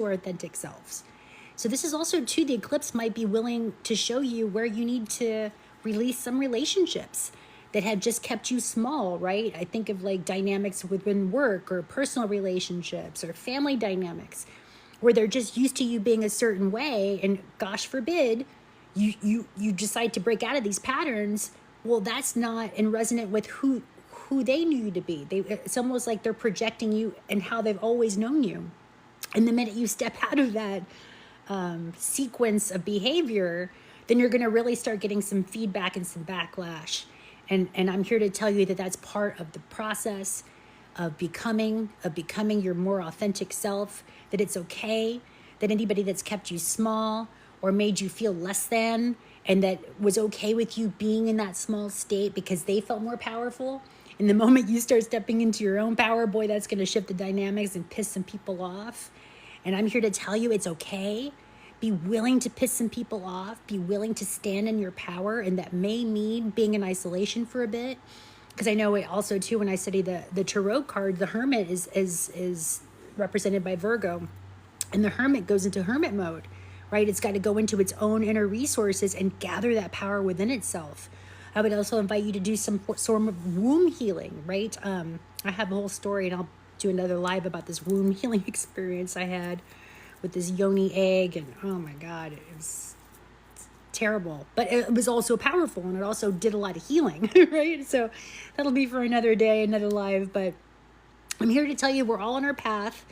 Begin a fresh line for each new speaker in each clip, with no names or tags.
our authentic selves. So this is also too, the eclipse might be willing to show you where you need to release some relationships that have just kept you small, right? I think of like dynamics within work or personal relationships or family dynamics where they're just used to you being a certain way, and gosh forbid you decide to break out of these patterns. Well, that's not in resonant with who they knew you to be. It's almost like they're projecting you and how they've always known you. And the minute you step out of that sequence of behavior, then you're going to really start getting some feedback and some backlash. And I'm here to tell you that that's part of the process of becoming your more authentic self, that it's okay, that anybody that's kept you small or made you feel less than, and that was okay with you being in that small state because they felt more powerful. And the moment you start stepping into your own power, boy, that's going to shift the dynamics and piss some people off. And I'm here to tell you it's okay. Be willing to piss some people off. Be willing to stand in your power. And that may mean being in isolation for a bit. Because I know it also, too, when I study the Tarot card, the Hermit is represented by Virgo. And the Hermit goes into hermit mode, right? It's got to go into its own inner resources and gather that power within itself. I would also invite you to do some sort of womb healing, right? I have a whole story, and I'll do another live about this womb healing experience I had with this yoni egg. And oh my God, it was terrible. But it was also powerful, and it also did a lot of healing, right? So that'll be for another day, another live. But I'm here to tell you we're all on our path,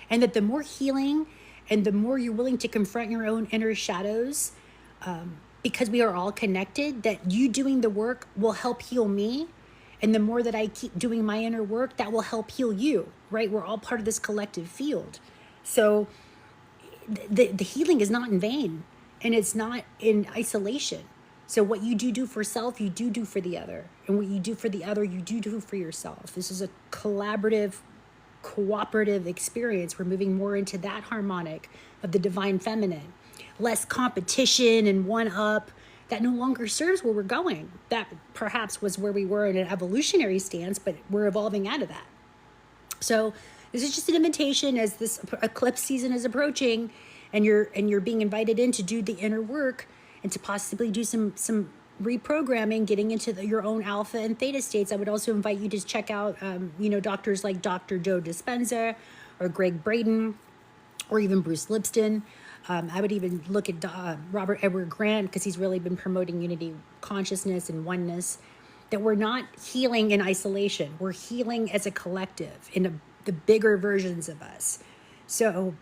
and that the more healing and the more you're willing to confront your own inner shadows, because we are all connected, that you doing the work will help heal me. And the more that I keep doing my inner work, that will help heal you, right? We're all part of this collective field. So the healing is not in vain, and it's not in isolation. So what you do for self, you do for the other. And what you do for the other, you do for yourself. This is a collaborative, cooperative experience. We're moving more into that harmonic of the divine feminine. Less competition and one up. That no longer serves where we're going. That perhaps was where we were in an evolutionary stance, but we're evolving out of that. So this is just an invitation as this eclipse season is approaching, and you're being invited in to do the inner work and to possibly do some reprogramming, getting into your own alpha and theta states. I would also invite you to check out, doctors like Dr. Joe Dispenza or Greg Braden or even Bruce Lipton. I would even look at Robert Edward Grant, because he's really been promoting unity, consciousness, and oneness, that we're not healing in isolation. We're healing as a collective in the bigger versions of us. So